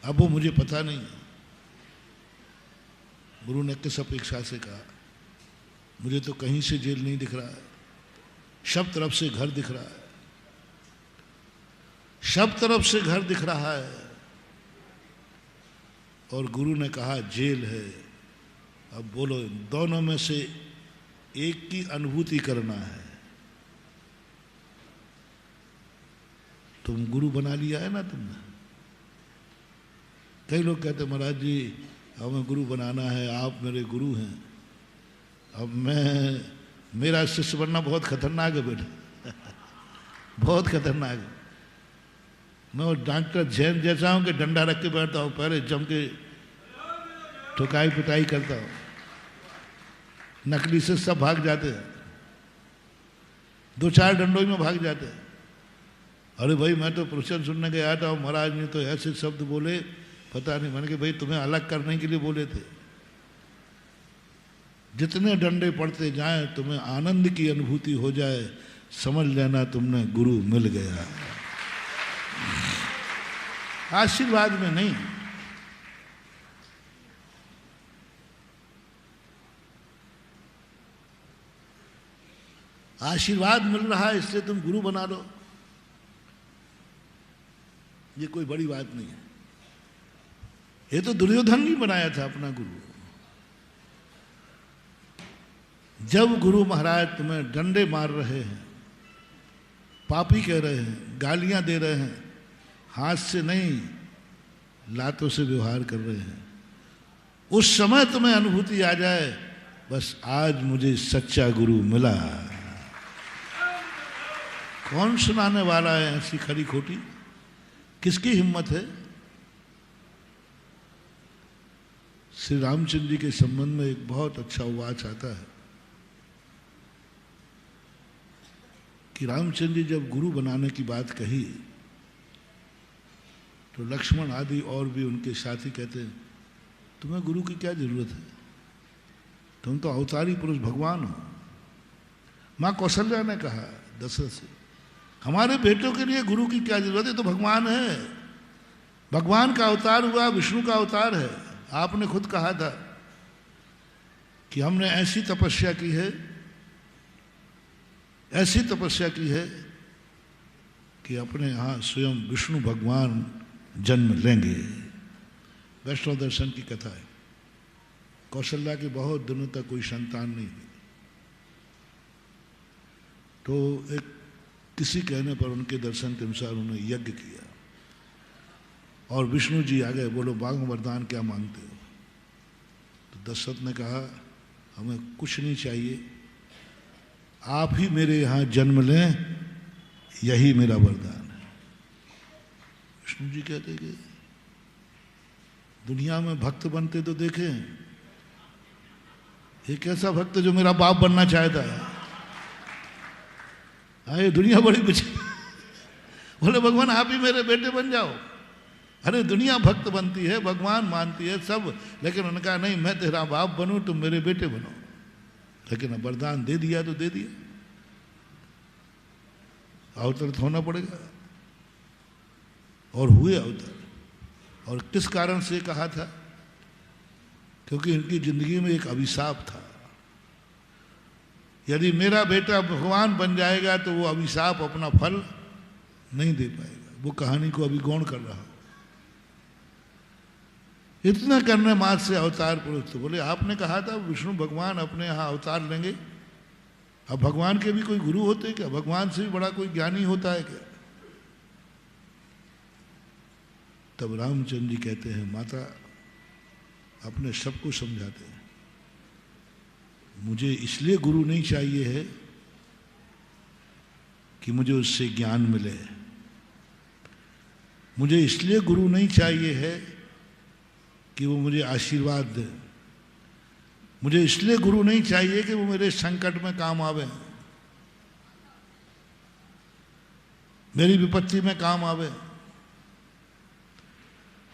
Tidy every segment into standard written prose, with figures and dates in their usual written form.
अब वो मुझे पता नहीं है। गुरु ने किस अपेक्षा से कहा, मुझे तो कहीं से जेल नहीं दिख रहा है, सब तरफ से घर दिख रहा है, सब तरफ से घर दिख रहा है। और गुरु ने कहा जेल है। अब बोलो, दोनों में से एक की अनुभूति करना है। तुम गुरु बना लिया है ना तुमने। कई लोग कहते महाराज जी हमें गुरु बनाना है, आप मेरे गुरु हैं। अब मेरा शिष्य बनना बहुत खतरनाक है बेटा बहुत खतरनाक है। मैं वो डॉक्टर जैन जैसा हूं कि डंडा रख के बैठता हूं, पहले जम के ठुकाई पिटाई करता हूं, नकली से सब भाग जाते हैं, 2-4 डंडों में भाग जाते हैं। अरे भाई मैं तो प्रवचन सुनने गया था, महाराज ने तो ऐसे शब्द बोले, पता नहीं। मैंने कहा भाई तुम्हें अलग करने के लिए बोले थे। जितने डंडे पड़ते जाएं तुम्हें आनंद की अनुभूति हो जाए, समझ लेना तुमने गुरु मिल गया। आशीर्वाद में नहीं। आशीर्वाद मिल रहा है इसलिए तुम गुरु बना लो, ये कोई बड़ी बात नहीं है। ये तो दुर्योधन ने बनाया था अपना गुरु। जब गुरु महाराज तुम्हें डंडे मार रहे हैं, पापी कह रहे हैं, गालियां दे रहे हैं, हाथ से नहीं लातों से व्यवहार कर रहे हैं, उस समय तुम्हें अनुभूति आ जाए बस आज मुझे सच्चा गुरु मिला। कौन सुनाने वाला है ऐसी खरी खोटी? किसकी हिम्मत है? श्री रामचंद्र जी के संबंध में एक बहुत अच्छा वाच आता है कि रामचंद्र जी जब गुरु बनाने की बात कही तो लक्ष्मण आदि और भी उनके साथी कहते हैं तुम्हें गुरु की क्या जरूरत है, तुम तो अवतारी पुरुष भगवान हो। माँ कौशल्या ने कहा दशरथ से, हमारे बेटों के लिए गुरु की क्या जरूरत है, तो भगवान है, भगवान का अवतार हुआ, विष्णु का अवतार है। आपने खुद कहा था कि हमने ऐसी तपस्या की है, ऐसी तपस्या की है कि अपने यहाँ स्वयं विष्णु भगवान जन्म लेंगे। वैष्णव दर्शन की कथा है। कौशल्या के बहुत दिनों तक कोई संतान नहीं हुई, तो एक किसी कहने पर उनके दर्शन के अनुसार उन्होंने यज्ञ किया और विष्णु जी आ गए, बोलो मांग वरदान क्या मांगते हो? तो दशरथ ने कहा हमें कुछ नहीं चाहिए, आप ही मेरे यहाँ जन्म लें, यही मेरा वरदान है। विष्णु जी कहते कि दुनिया में भक्त बनते तो देखें, एक ऐसा भक्त जो मेरा बाप बनना चाहता है। ये दुनिया बड़ी कुछ बोले भगवान आप ही मेरे बेटे बन जाओ। अरे दुनिया भक्त बनती है, भगवान मानती है सब, लेकिन उन्होंने कहा नहीं मैं तेरा बाप बनूं, तुम मेरे बेटे बनो। लेकिन अब वरदान दे दिया तो दे दिया, अवतरित होना पड़ेगा। और हुए अवतार। और किस कारण से कहा था? क्योंकि इनकी जिंदगी में एक अभिशाप था, यदि मेरा बेटा भगवान बन जाएगा तो वो अभिशाप अपना फल नहीं दे पाएगा। वो कहानी को अभी गौण कर रहा हूं। इतना करने मात्र से अवतार पुरुष। तो बोले आपने कहा था विष्णु भगवान अपने यहाँ अवतार लेंगे, अब भगवान के भी कोई गुरु होते क्या? भगवान से भी बड़ा कोई ज्ञानी होता है क्या? तब रामचंद्र जी कहते हैं माता अपने सबको समझाते हैं, मुझे इसलिए गुरु नहीं चाहिए है कि मुझे उससे ज्ञान मिले, मुझे इसलिए गुरु नहीं चाहिए है कि वो मुझे आशीर्वाद दे, मुझे इसलिए गुरु नहीं चाहिए कि वो मेरे संकट में काम आवे, मेरी विपत्ति में काम आवे।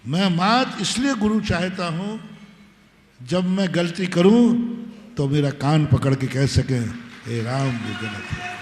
मैं मात्र इसलिए गुरु चाहता हूं जब मैं गलती करूं तो मेरा कान पकड़ के कह सके हे राम ये गलत है।